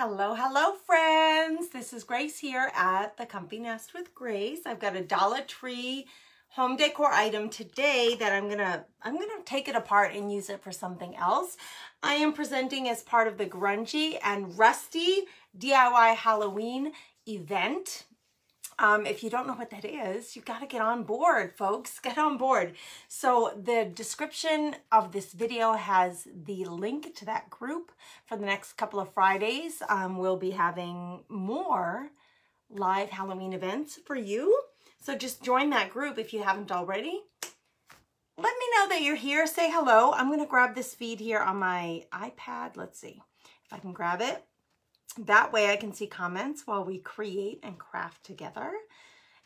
Hello, hello friends. This is Grace here at the Comfy Nest with Grace. I've got a Dollar Tree home decor item today that I'm gonna take it apart and use it for something else. I am presenting as part of the Grungy and Rusty DIY Halloween event. If you don't know what that is, you got to get on board, folks. Get on board. So the description of this video has the link to that group. For the next couple of Fridays, we'll be having more live Halloween events for you. So just join that group if you haven't already. Let me know that you're here. Say hello. I'm going to grab this feed here on my iPad. Let's see if I can grab it. That way I can see comments while we create and craft together.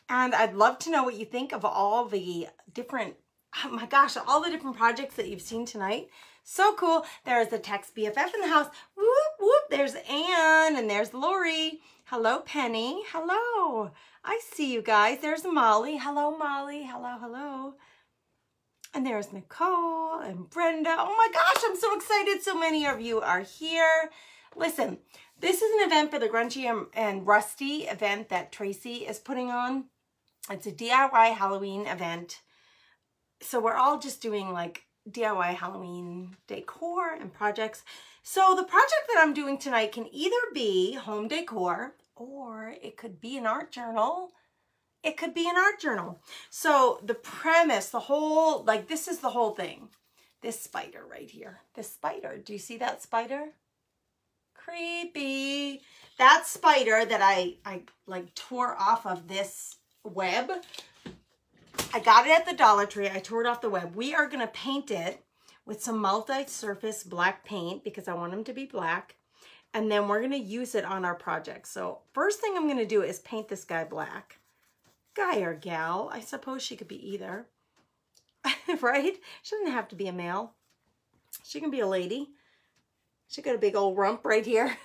And I'd love to know what you think of all the different, oh my gosh, all the different projects that you've seen tonight. So cool. There's the Text BFF in the house. Whoop, whoop. There's Anne and there's Lori. Hello, Penny. Hello. I see you guys. There's Molly. Hello, Molly. Hello, hello. And there's Nicole and Brenda. Oh my gosh, I'm so excited. So many of you are here. Listen, this is an event for the Grungy and Rusty event that Tracy is putting on. It's a DIY Halloween event. So we're all just doing like DIY Halloween decor and projects. So the project that I'm doing tonight can either be home decor or it could be an art journal. It could be an art journal. So the premise, the whole, like this is the whole thing. This spider right here, this spider. Do you see that spider? Creepy. That spider that I like tore off of this web. I got it at the Dollar Tree. I tore it off the web. We are going to paint it with some multi-surface black paint because I want them to be black. And then we're going to use it on our project. So first thing I'm going to do is paint this guy black. Guy or gal. I suppose she could be either. Right? She doesn't have to be a male. She can be a lady. She got a big old rump right here.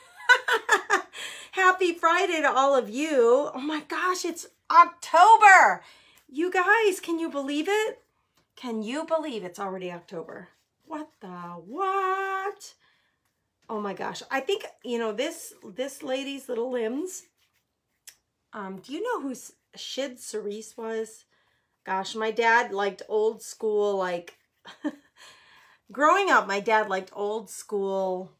Happy Friday to all of you. Oh my gosh, it's October. You guys, can you believe it? Can you believe it's already October? What the what? Oh my gosh. I think, you know, this lady's little limbs. Do you know who Shid Cerise was? Gosh, my dad liked old school, like... Growing up, my dad liked old school,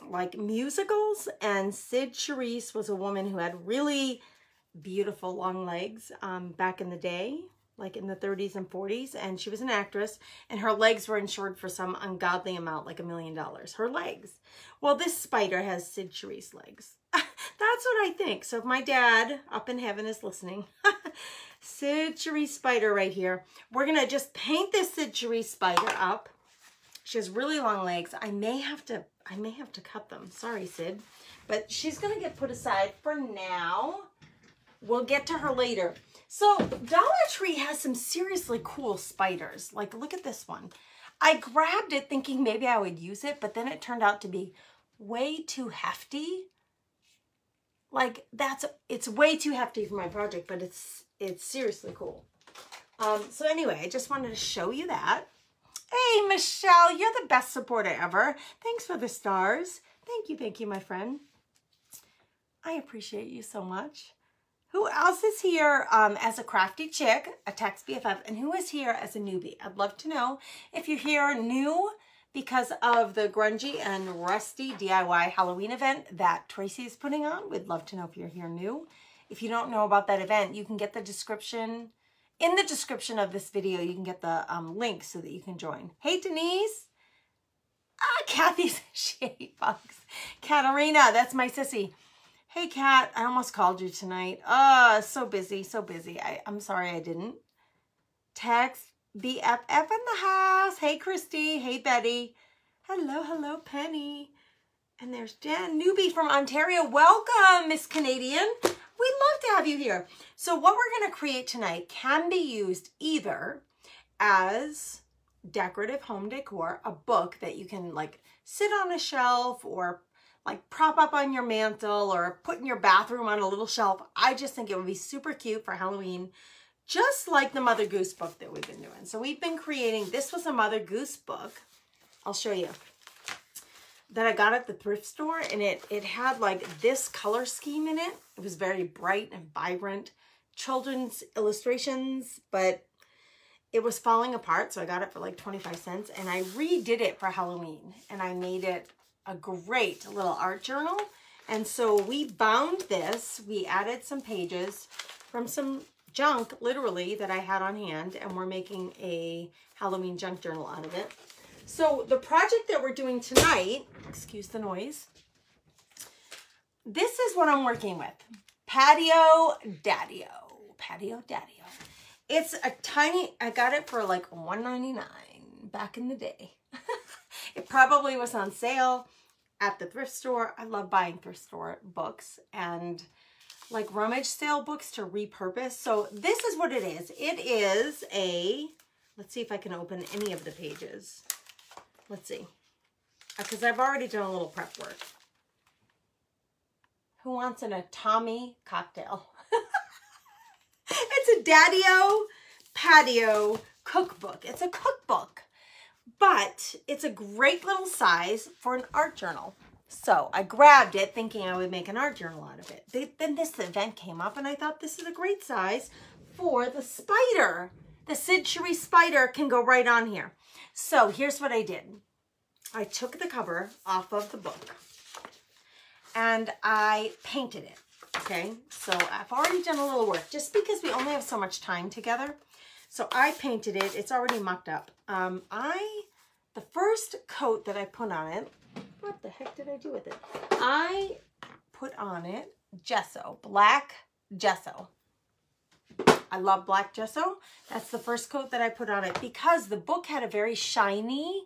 like musicals, and Sid Charisse was a woman who had really beautiful long legs back in the day, like in the 30s and 40s, and she was an actress, and her legs were insured for some ungodly amount, like $1 million. Her legs. Well, this spider has Sid Charisse legs. That's what I think. So if my dad up in heaven is listening, Sid Charisse spider right here, we're going to just paint this Sid Charisse spider up. She has really long legs. I may have to cut them. Sorry, Sid. But she's going to get put aside for now. We'll get to her later. So Dollar Tree has some seriously cool spiders. Like, look at this one. I grabbed it thinking maybe I would use it, but then it turned out to be way too hefty. Like, it's way too hefty for my project, but it's seriously cool. So anyway, I just wanted to show you that. Hey, Michelle, you're the best supporter ever. Thanks for the stars. Thank you, my friend. I appreciate you so much. Who else is here as a crafty chick, a Text BFF, and who is here as a newbie? I'd love to know if you're here new because of the Grungy and Rusty DIY Halloween event that Tracy is putting on. We'd love to know if you're here new. If you don't know about that event, you can get the description. In the description of this video, you can get the link so that you can join. Hey, Denise. Kathy's shade bugs. Katarina, that's my sissy. Hey, Kat, I almost called you tonight. So busy, so busy. I'm sorry I didn't. Text BFF in the house. Hey, Christy. Hey, Betty. Hello, hello, Penny. And there's Jen, newbie from Ontario. Welcome, Miss Canadian. We'd love to have you here. So what we're going to create tonight can be used either as decorative home decor, a book that you can like sit on a shelf or like prop up on your mantle or put in your bathroom on a little shelf. I just think it would be super cute for Halloween, just like the Mother Goose book that we've been doing. So we've been creating, this was a Mother Goose book. I'll show you. that I got at the thrift store, and it had like this color scheme in it. It was very bright and vibrant, children's illustrations, but it was falling apart, so I got it for like 25 cents, and I redid it for Halloween, and I made it a great little art journal. And so we bound this, we added some pages from some junk, literally, that I had on hand, and we're making a Halloween junk journal out of it. So the project that we're doing tonight, excuse the noise, this is what I'm working with. Patio Daddy-O. Patio Daddy-O. It's a tiny, I got it for like $1.99 back in the day. It probably was on sale at the thrift store. I love buying thrift store books and like rummage sale books to repurpose. So this is what it is. It is a, let's see if I can open any of the pages. Let's see, because I've already done a little prep work. Who wants an Tommy cocktail? It's a Daddy-O Patio cookbook. It's a cookbook, but it's a great little size for an art journal. So I grabbed it thinking I would make an art journal out of it. Then this event came up, and I thought this is a great size for the spider. The Sid Cherie spider can go right on here. So here's what I did. I took the cover off of the book and I painted it. Okay, so I've already done a little work just because we only have so much time together. So I painted it. It's already mucked up. The first coat that I put on it, what the heck did I do with it? I put on it gesso, black gesso. I love black gesso. That's the first coat that I put on it because the book had a very shiny,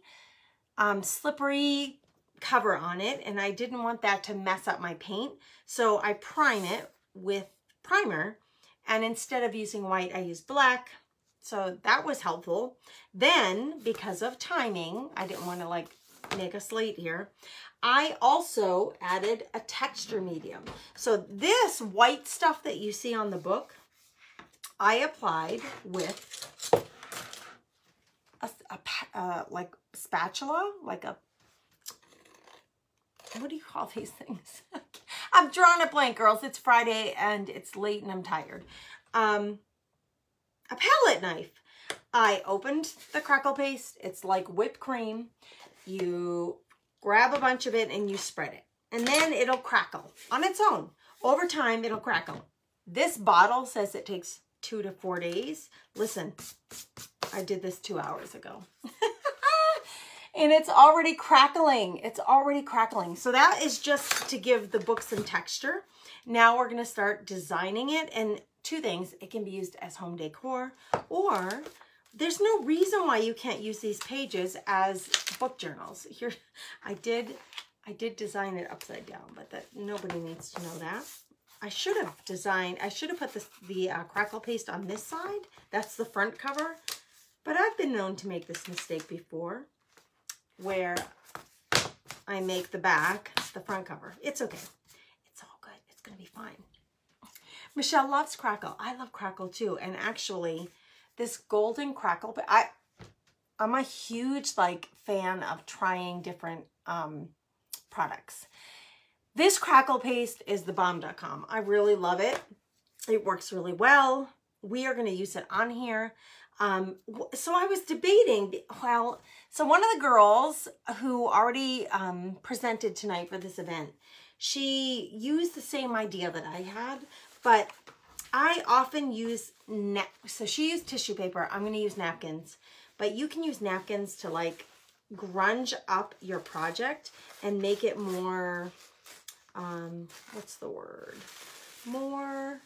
slippery cover on it, and I didn't want that to mess up my paint. So I prime it with primer, and instead of using white, I used black. So that was helpful. Then, because of timing, I didn't want to like make a slate here, I also added a texture medium. So this white stuff that you see on the book, I applied with a like spatula, like a, what do you call these things? I'm drawing a blank, girls. It's Friday and it's late and I'm tired. A palette knife. I opened the Crackle Paste. It's like whipped cream. You grab a bunch of it and you spread it. And then it'll crackle on its own. Over time, it'll crackle. This bottle says it takes 2 to 4 days. Listen, I did this 2 hours ago. And it's already crackling. It's already crackling. So that is just to give the book some texture. Now we're going to start designing it. And two things, it can be used as home decor, or there's no reason why you can't use these pages as book journals. Here, I did design it upside down, but that nobody needs to know that. I should have put the Crackle Paste on this side. That's the front cover. But I've been known to make this mistake before, where I make the back the front cover. It's okay. It's all good. It's going to be fine. Michelle loves Crackle. I love Crackle too. And actually, this golden Crackle, I'm a huge like fan of trying different products. This Crackle Paste is the bomb.com. I really love it. It works really well. We are going to use it on here. So I was debating, well, so one of the girls who already presented tonight for this event, she used the same idea that I had, but I often use, so she used tissue paper. I'm going to use napkins, but you can use napkins to like grunge up your project and make it more, what's the word? More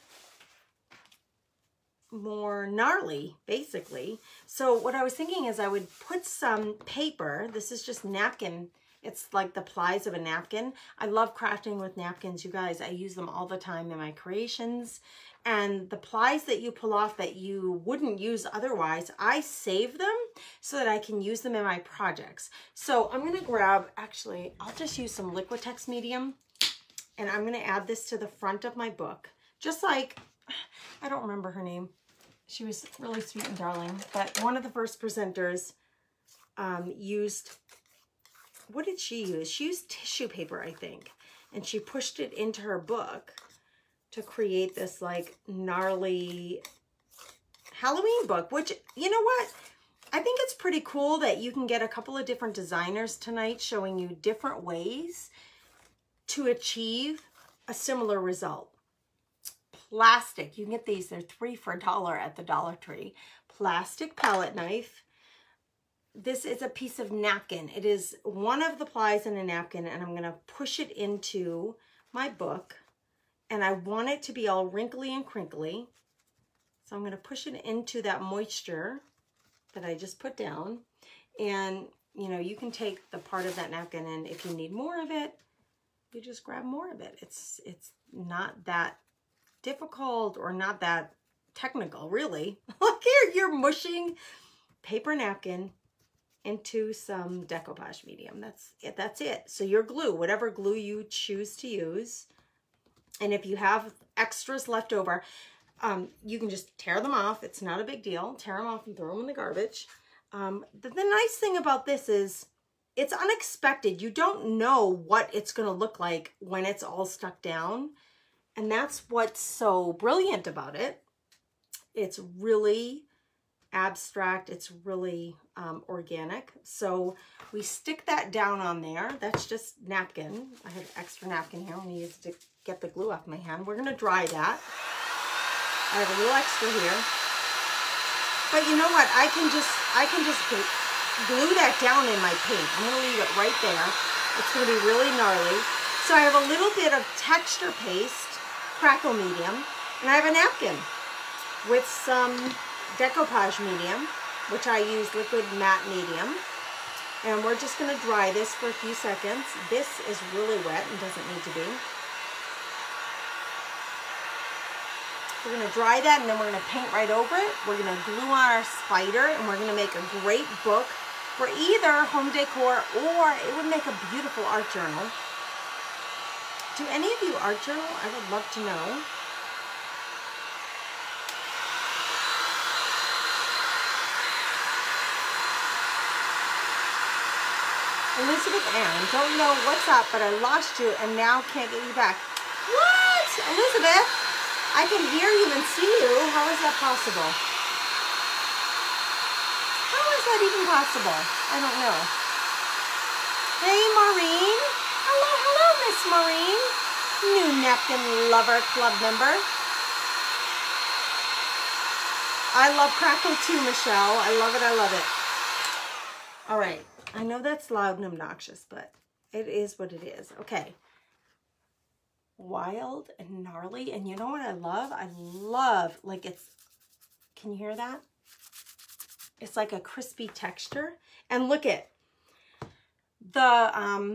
gnarly, basically. So what I was thinking is I would put some paper. This is just napkin. It's like the plies of a napkin. I love crafting with napkins, you guys. I use them all the time in my creations. And the plies that you pull off that you wouldn't use otherwise, I save them so that I can use them in my projects. So I'm going to grab, actually, I'll just use some Liquitex medium. And I'm going to add this to the front of my book. Just like, I don't remember her name. She was really sweet and darling. But one of the first presenters used what did she use? She used tissue paper, I think. And she pushed it into her book to create this like gnarly Halloween book, which, you know what? I think it's pretty cool that you can get a couple of different designers tonight showing you different ways to achieve a similar result. Plastic, you can get these, they're 3 for $1 at the Dollar Tree. Plastic palette knife. This is a piece of napkin. It is one of the plies in a napkin, and I'm going to push it into my book, and I want it to be all wrinkly and crinkly. So I'm going to push it into that moisture that I just put down. And, you know, you can take the part of that napkin, and if you need more of it, you just grab more of it. It's not that difficult or not that technical, really. Look here, you're mushing paper napkin into some decoupage medium. That's it. So your glue, whatever glue you choose to use. And if you have extras left over, you can just tear them off. It's not a big deal. Tear them off and throw them in the garbage. The nice thing about this is it's unexpected. You don't know what it's going to look like when it's all stuck down. And that's what's so brilliant about it. It's really abstract. It's really organic. So we stick that down on there. That's just napkin. I have extra napkin here. I'm going to use it to get the glue off my hand. We're going to dry that. I have a little extra here. But you know what? I can just glue that down in my paint. I'm going to leave it right there. It's going to be really gnarly. So I have a little bit of texture paste, Crackle medium, and I have a napkin with some decoupage medium, which I use liquid matte medium. And we're just going to dry this for a few seconds. This is really wet and doesn't need to be. We're going to dry that, and then we're going to paint right over it. We're going to glue on our spider, and we're going to make a great book for either home decor, or it would make a beautiful art journal. Do any of you art journal? I would love to know. Elizabeth Ann, don't know what's up, but I lost you and now can't get you back. What? Elizabeth, I can hear you and see you. How is that possible? How is that even possible? I don't know. Hey, Maureen. Hello, hello, Miss Maureen. New Napkin Lover Club member. I love Crackle too, Michelle. I love it, I love it. All right. I know that's loud and obnoxious, but it is what it is. Okay. Wild and gnarly. And you know what I love? I love, like it's, can you hear that? It's like a crispy texture. And look at the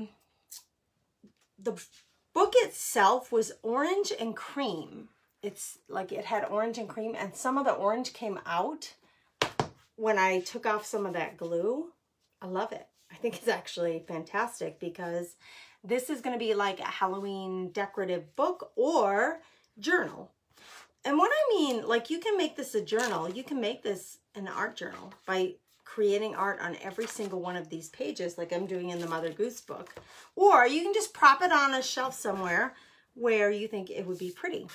book itself was orange and cream. It's like it had orange and cream, and some of the orange came out when I took off some of that glue. I love it. I think it's actually fantastic because this is going to be like a Halloween decorative book or journal. And what I mean, like you can make this a journal. You can make this an art journal by creating art on every single one of these pages like I'm doing in the Mother Goose book. Or you can just prop it on a shelf somewhere where you think it would be pretty.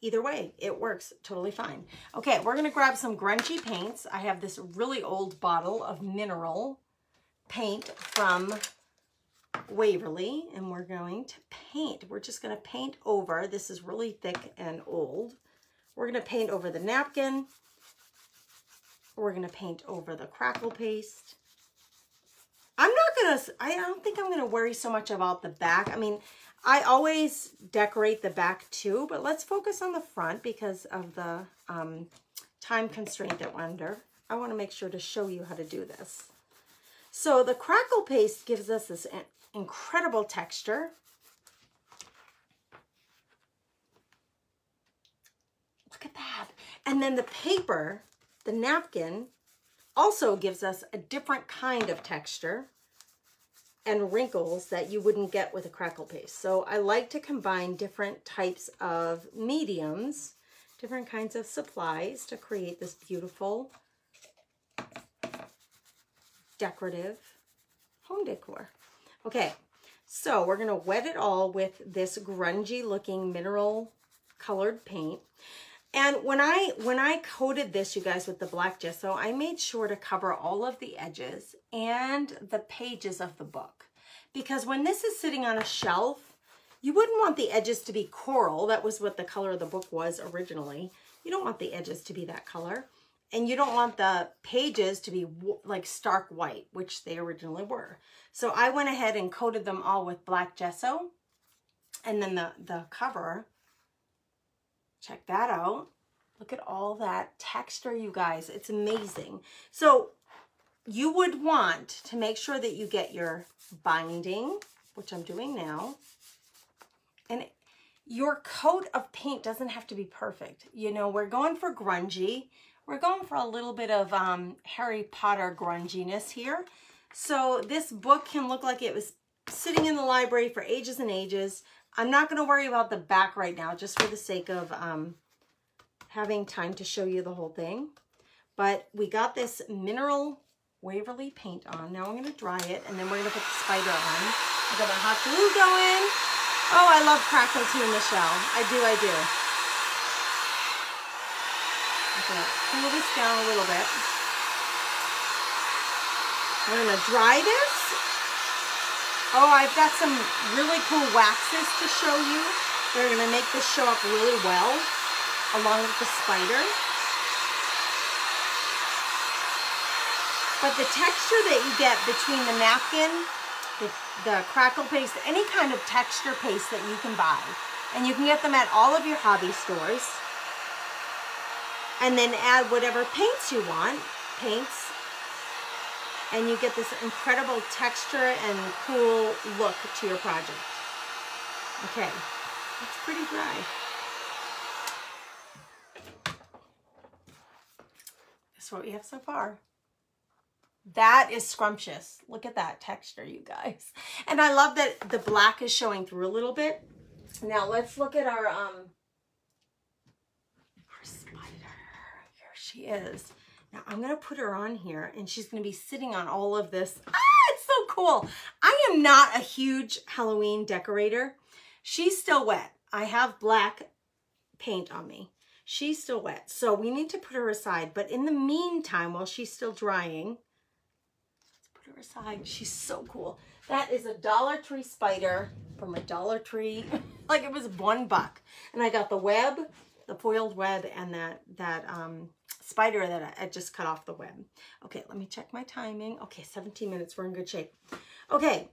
Either way, it works totally fine. Okay, we're going to grab some grungy paints. I have this really old bottle of mineral paint from Waverly, and we're going to paint. We're just going to paint over. This is really thick and old. We're going to paint over the napkin. We're going to paint over the Crackle Paste. I don't think I'm going to worry so much about the back. I mean, I always decorate the back too, but let's focus on the front because of the time constraint that we're under. I want to make sure to show you how to do this. So the Crackle Paste gives us this incredible texture. Look at that. And then the paper, the napkin, also gives us a different kind of texture and wrinkles that you wouldn't get with a Crackle Paste. So I like to combine different types of mediums, different kinds of supplies to create this beautiful decorative home decor. Okay, so we're gonna wet it all with this grungy looking mineral colored paint. And when I coated this, you guys, with the black gesso, I made sure to cover all of the edges and the pages of the book. Because when this is sitting on a shelf, you wouldn't want the edges to be coral. That was what the color of the book was originally. You don't want the edges to be that color. And you don't want the pages to be like stark white, which they originally were. So I went ahead and coated them all with black gesso. And then the cover, check that out. Look at all that texture, you guys. It's amazing. So you would want to make sure that you get your binding, which I'm doing now. And your coat of paint doesn't have to be perfect. You know, we're going for grungy. We're going for a little bit of Harry Potter grunginess here. So this book can look like it was sitting in the library for ages and ages. I'm not going to worry about the back right now, just for the sake of having time to show you the whole thing. But we got this mineral Waverly paint on. Now I'm going to dry it, and then we're going to put the spider on. I got my hot glue going. Oh, I love Crackle too, Michelle. I do. I'm going to cool this down a little bit. I'm going to dry this. Oh, I've got some really cool waxes to show you. They're going to make this show up really well, along with the spider. But the texture that you get between the napkin, the Crackle Paste, any kind of texture paste that you can buy, and you can get them at all of your hobby stores, and then add whatever paints you want, and you get this incredible texture and cool look to your project. Okay, it's pretty dry. That's what we have so far. That is scrumptious. Look at that texture, you guys. And I love that the black is showing through a little bit. Now let's look at our spider. Here she is. Now I'm gonna put her on here, and she's gonna be sitting on all of this. Ah, it's so cool. I am not a huge Halloween decorator. She's still wet. I have black paint on me. She's still wet, so we need to put her aside. But in the meantime, while she's still drying, her aside. She's so cool. That is a Dollar Tree spider from a Dollar Tree. Like, it was $1. And I got the web, the foiled web, and that spider that I just cut off the web. Okay, let me check my timing. Okay, 17 minutes. We're in good shape. Okay,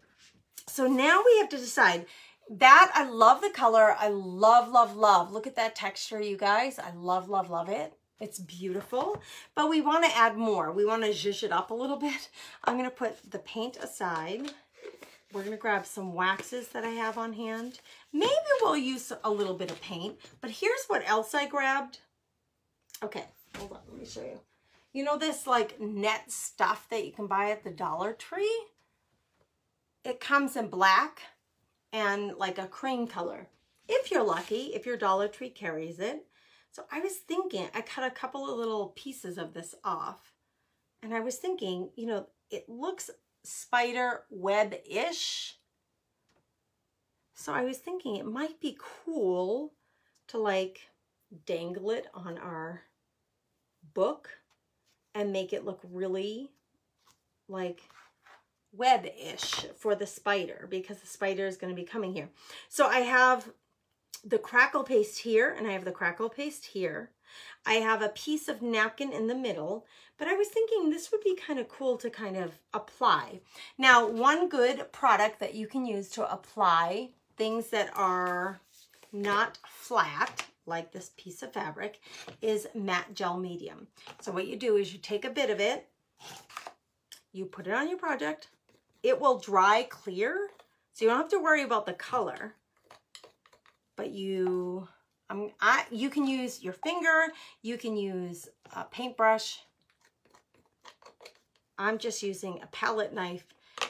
so now we have to decide. That, I love the color. I love, love, love. Look at that texture, you guys. I love, love, love it. It's beautiful, but we want to add more. We want to zhuzh it up a little bit. I'm going to put the paint aside. We're going to grab some waxes that I have on hand. Maybe we'll use a little bit of paint, but here's what else I grabbed. Okay, hold on, let me show you. You know this like net stuff that you can buy at the Dollar Tree? It comes in black and like a cream color. If you're lucky, if your Dollar Tree carries it. So I was thinking, I cut a couple of little pieces of this off, and I was thinking, you know, it looks spider web-ish. So I was thinking it might be cool to like dangle it on our book and make it look really like web-ish for the spider, because the spider is going to be coming here. So I have the Crackle Paste here, and I have the Crackle Paste here. I have a piece of napkin in the middle, but I was thinking this would be kind of cool to kind of apply. Now, one good product that you can use to apply things that are not flat, like this piece of fabric, is matte gel medium. So what you do is you take a bit of it, you put it on your project, it will dry clear, so you don't have to worry about the color. But you can use your finger, you can use a paintbrush. I'm just using a palette knife.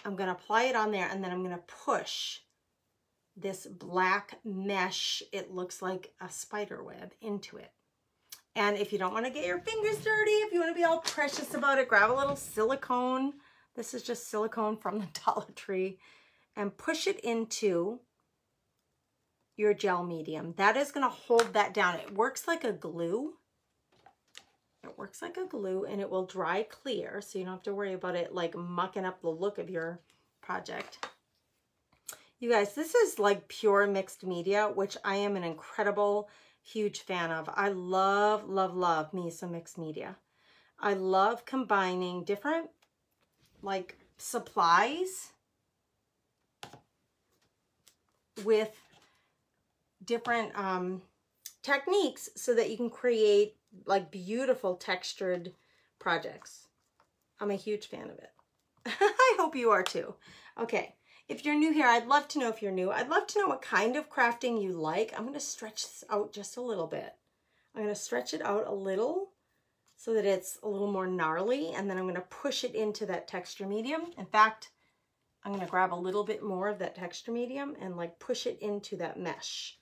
I'm going to apply it on there, and then I'm going to push this black mesh, it looks like a spider web, into it. And if you don't want to get your fingers dirty, if you want to be all precious about it, grab a little silicone. This is just silicone from the Dollar Tree. and push it into your gel medium. That is going to hold that down. It works like a glue. It works like a glue, and it will dry clear, so you don't have to worry about it like mucking up the look of your project. You guys, this is like pure mixed media, which I am an incredible, huge fan of. I love, love, love me some mixed media. I love combining different like supplies with different techniques so that you can create like beautiful textured projects. I'm a huge fan of it. I hope you are too. Okay, if you're new here, I'd love to know if you're new. I'd love to know what kind of crafting you like. I'm going to stretch this out just a little bit. I'm going to stretch it out a little so that it's a little more gnarly, and then I'm going to push it into that texture medium. In fact, I'm going to grab a little bit more of that texture medium and like push it into that mesh.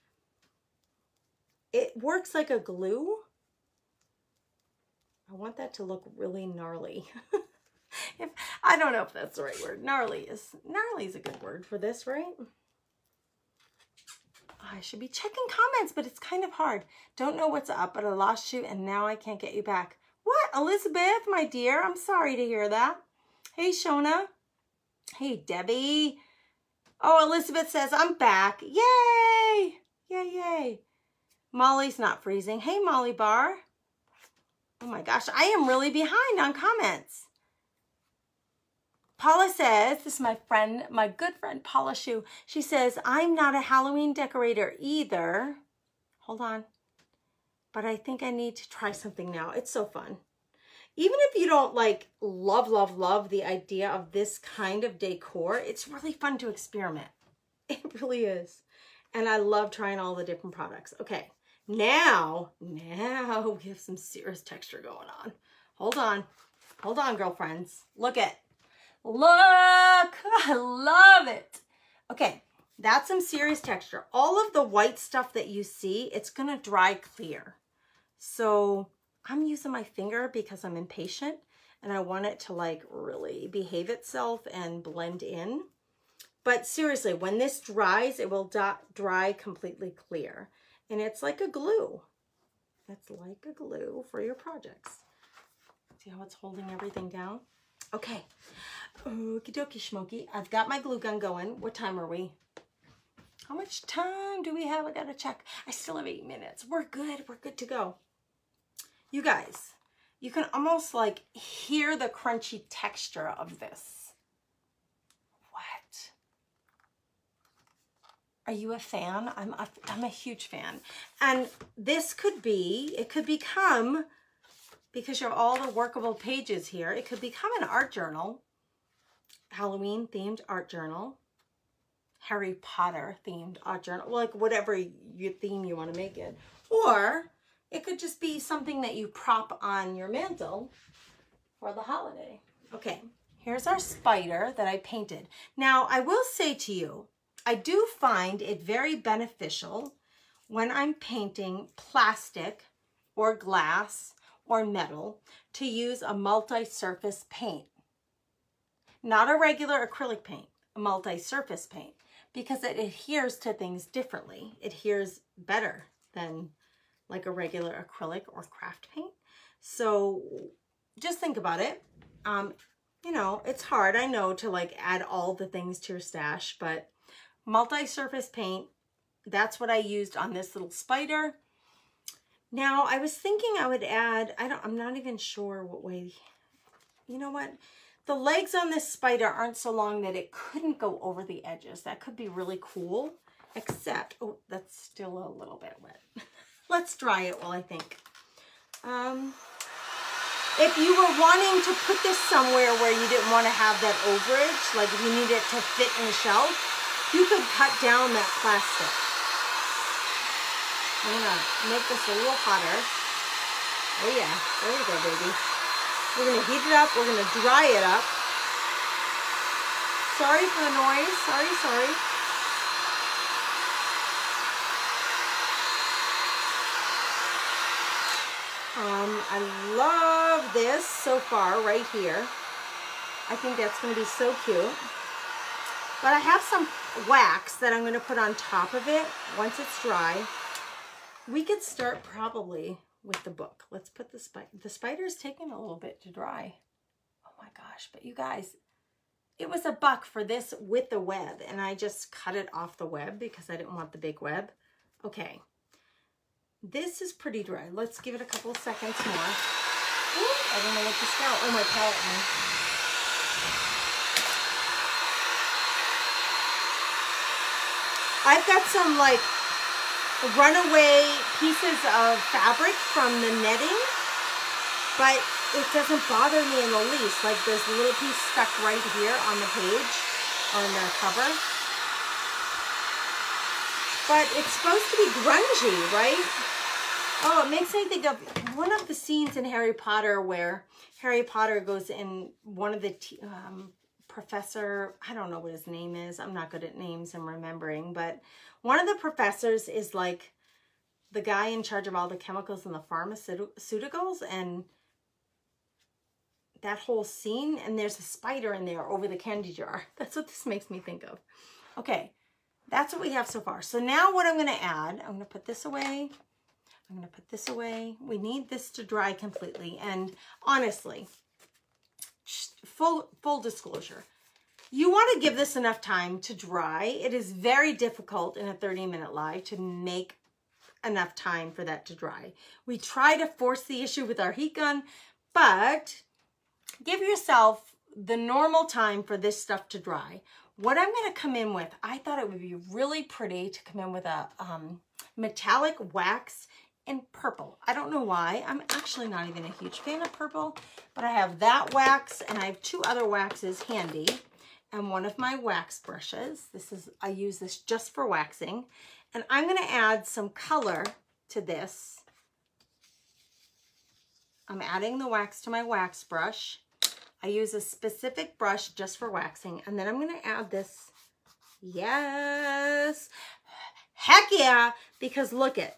It works like a glue. I want that to look really gnarly. I don't know if that's the right word. Gnarly is a good word for this, right? I should be checking comments, but it's kind of hard. Don't know what's up, but I lost you and now I can't get you back. What? Elizabeth, my dear, I'm sorry to hear that. Hey, Shona. Hey, Debbie. Oh, Elizabeth says, I'm back. Yay! Yay, yay. Molly's not freezing. Hey, Molly Bar. Oh my gosh, I am really behind on comments. Paula says, this is my friend, my good friend Paula Shu. She says, I'm not a Halloween decorator either. Hold on. But I think I need to try something now. It's so fun. Even if you don't like love, love, love the idea of this kind of decor, it's really fun to experiment. It really is. And I love trying all the different products. Okay, now we have some serious texture going on. Hold on, girlfriends. Look, I love it. Okay, that's some serious texture. All of the white stuff that you see, it's gonna dry clear. So I'm using my finger because I'm impatient and I want it to like really behave itself and blend in. But seriously, when this dries, it will dry completely clear. And it's like a glue. It's like a glue for your projects. See how it's holding everything down? Okay. Okie dokie schmoky. I've got my glue gun going. What time are we? How much time do we have? I gotta check. I still have 8 minutes. We're good. We're good to go. You guys, you can almost like hear the crunchy texture of this. What? Are you a fan? I'm a huge fan. And this could be, it could become, because you have all the workable pages here, it could become an art journal, Halloween themed art journal, Harry Potter themed art journal, like whatever your theme you want to make it. Or it could just be something that you prop on your mantle for the holiday. Okay, here's our spider that I painted. Now, I will say to you, I do find it very beneficial when I'm painting plastic or glass or metal to use a multi-surface paint. Not a regular acrylic paint, a multi-surface paint, because it adheres to things differently. It adheres better than like a regular acrylic or craft paint. So just think about it. You know, it's hard, I know, to like add all the things to your stash, but multi-surface paint, that's what I used on this little spider. Now, I was thinking I would add, I'm not even sure what way, you know what? The legs on this spider aren't so long that it couldn't go over the edges. That could be really cool, except, oh, that's still a little bit wet. Let's dry it while I think. If you were wanting to put this somewhere where you didn't want to have that overage, like if you need it to fit in a shelf, you could cut down that plastic. I'm gonna make this a little hotter. Oh yeah, there we go, baby. We're gonna heat it up, we're gonna dry it up. Sorry for the noise, sorry. I love this so far right here. I think that's going to be so cute. But I have some wax that I'm going to put on top of it once it's dry. We could start probably with the book. Let's put the spider. The spider's taking a little bit to dry. Oh my gosh, but you guys, it was $1 for this with the web, and I just cut it off the web because I didn't want the big web. Okay, this is pretty dry. Let's give it a couple of seconds more. Ooh, I don't know what to scout. Oh, my palette knife. I've got some like runaway pieces of fabric from the netting, but it doesn't bother me in the least. Like there's a little piece stuck right here on the page, on the cover. But it's supposed to be grungy, right? Oh, it makes me think of one of the scenes in Harry Potter where Harry Potter goes in one of the professor, I don't know what his name is. I'm not good at names and remembering, but one of the professors is like the guy in charge of all the chemicals and the pharmaceuticals, and that whole scene, and there's a spider in there over the candy jar. That's what this makes me think of. Okay, that's what we have so far. So now what I'm going to add, I'm going to put this away. I'm going to put this away. We need this to dry completely. And honestly, full disclosure, you want to give this enough time to dry. It is very difficult in a 30-minute live to make enough time for that to dry. We try to force the issue with our heat gun, but give yourself the normal time for this stuff to dry. What I'm going to come in with, I thought it would be really pretty to come in with a metallic wax in purple. I don't know why. I'm actually not even a huge fan of purple, but I have that wax and I have 2 other waxes handy and one of my wax brushes. I use this just for waxing, and I'm going to add some color to this. I'm adding the wax to my wax brush. I use a specific brush just for waxing, and then I'm going to add this. Yes, heck yeah, because look it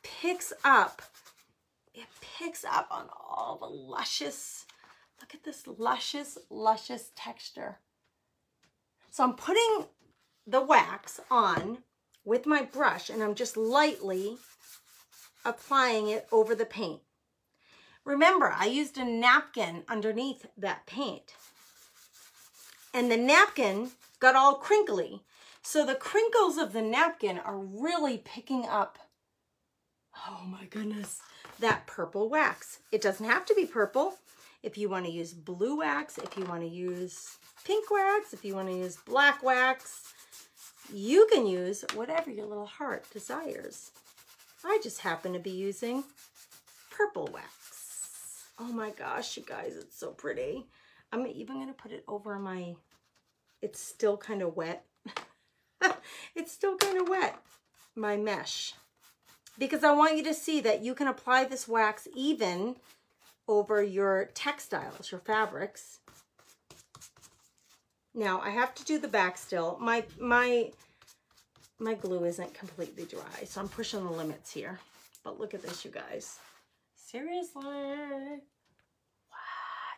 picks up. It picks up on all the luscious. Look at this luscious texture. So I'm putting the wax on with my brush, and I'm just lightly applying it over the paint. Remember, I used a napkin underneath that paint, and the napkin got all crinkly. So the crinkles of the napkin are really picking up, oh my goodness, that purple wax. It doesn't have to be purple. If you want to use blue wax, if you want to use pink wax, if you want to use black wax, you can use whatever your little heart desires. I just happen to be using purple wax. Oh my gosh, you guys, it's so pretty. I'm even going to put it over my, it's still kind of wet. It's still kind of wet, my mesh. Because I want you to see that you can apply this wax even over your textiles, your fabrics. Now, I have to do the back still. My glue isn't completely dry, so I'm pushing the limits here. But look at this, you guys. Seriously. Wow,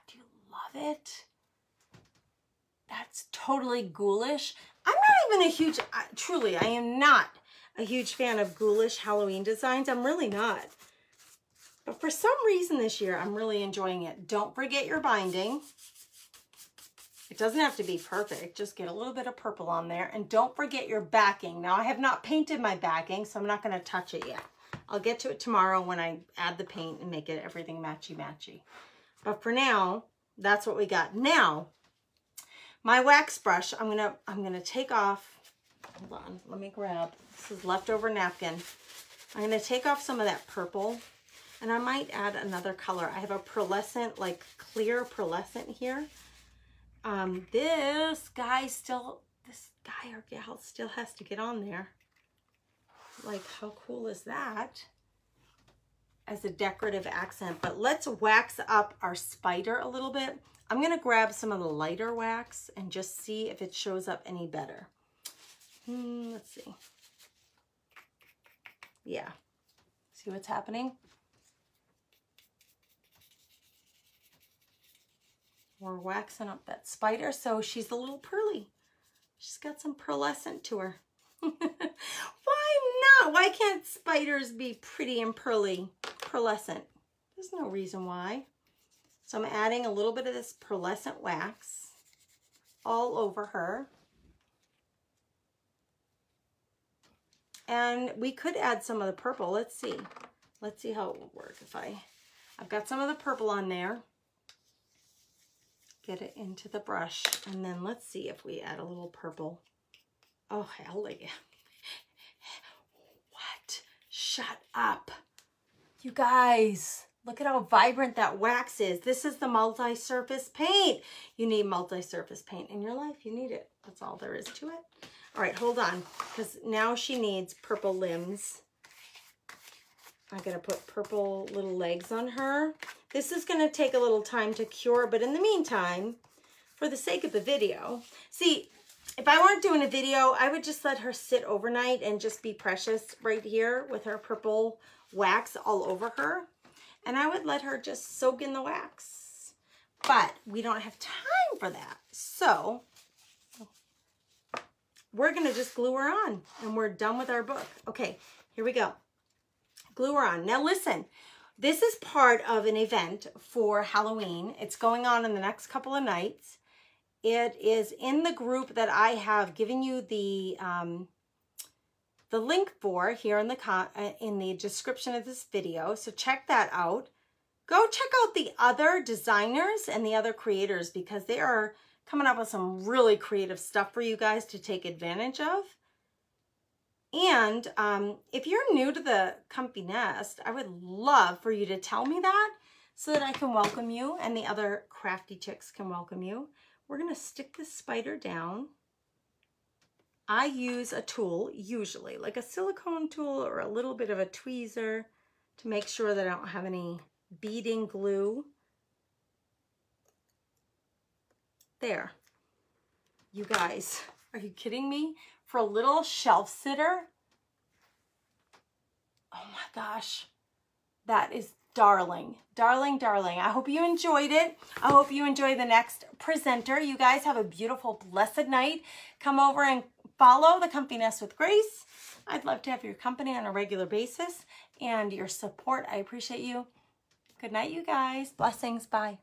do you love it? That's totally ghoulish. I'm not even a huge, truly, I am not a huge fan of ghoulish Halloween designs. I'm really not. But for some reason this year, I'm really enjoying it. Don't forget your binding. It doesn't have to be perfect. Just get a little bit of purple on there. And don't forget your backing. Now, I have not painted my backing, so I'm not going to touch it yet. I'll get to it tomorrow when I add the paint and make it everything matchy-matchy. But for now, that's what we got. Now, my wax brush, I'm gonna take off, hold on, let me grab, this is leftover napkin. I'm gonna take off some of that purple, and I might add another color. I have a pearlescent, like clear pearlescent here. This guy or gal still has to get on there. Like, how cool is that? As a decorative accent. But let's wax up our spider a little bit. I'm going to grab some of the lighter wax and just see if it shows up any better. Let's see. Yeah. See what's happening? We're waxing up that spider so she's a little pearly. She's got some pearlescent to her. Why not? Why can't spiders be pretty and pearly, pearlescent? There's no reason why. So I'm adding a little bit of this pearlescent wax all over her. And we could add some of the purple. Let's see. Let's see how it will work if I've got some of the purple on there. Get it into the brush, and then let's see if we add a little purple. Oh, hell yeah. What? Shut up. You guys, look at how vibrant that wax is. This is the multi-surface paint. You need multi-surface paint in your life. You need it. That's all there is to it. All right, hold on, because now she needs purple limbs. I'm going to put purple little legs on her. This is going to take a little time to cure, but in the meantime, for the sake of the video, see, if I weren't doing a video, I would just let her sit overnight and just be precious right here with her purple wax all over her. And I would let her just soak in the wax. But we don't have time for that. So we're going to just glue her on and we're done with our book. Okay, here we go. Glue her on. Now listen, this is part of an event for Halloween. It's going on in the next couple of nights. It is in the group that I have given you the link for here in the description of this video. So check that out. Go check out the other designers and the other creators because they are coming up with some really creative stuff for you guys to take advantage of. And if you're new to the Comfy Nest, I would love for you to tell me that so that I can welcome you and the other crafty chicks can welcome you. We're going to stick this spider down. I use a tool, usually like a silicone tool or a little bit of a tweezer to make sure that I don't have any beading glue. There. You guys, are you kidding me? For a little shelf sitter. Oh my gosh. That is darling. Darling, darling. I hope you enjoyed it. I hope you enjoy the next presenter. You guys have a beautiful, blessed night. Come over and follow the Comfy Nest with Grace. I'd love to have your company on a regular basis and your support. I appreciate you. Good night, you guys. Blessings. Bye.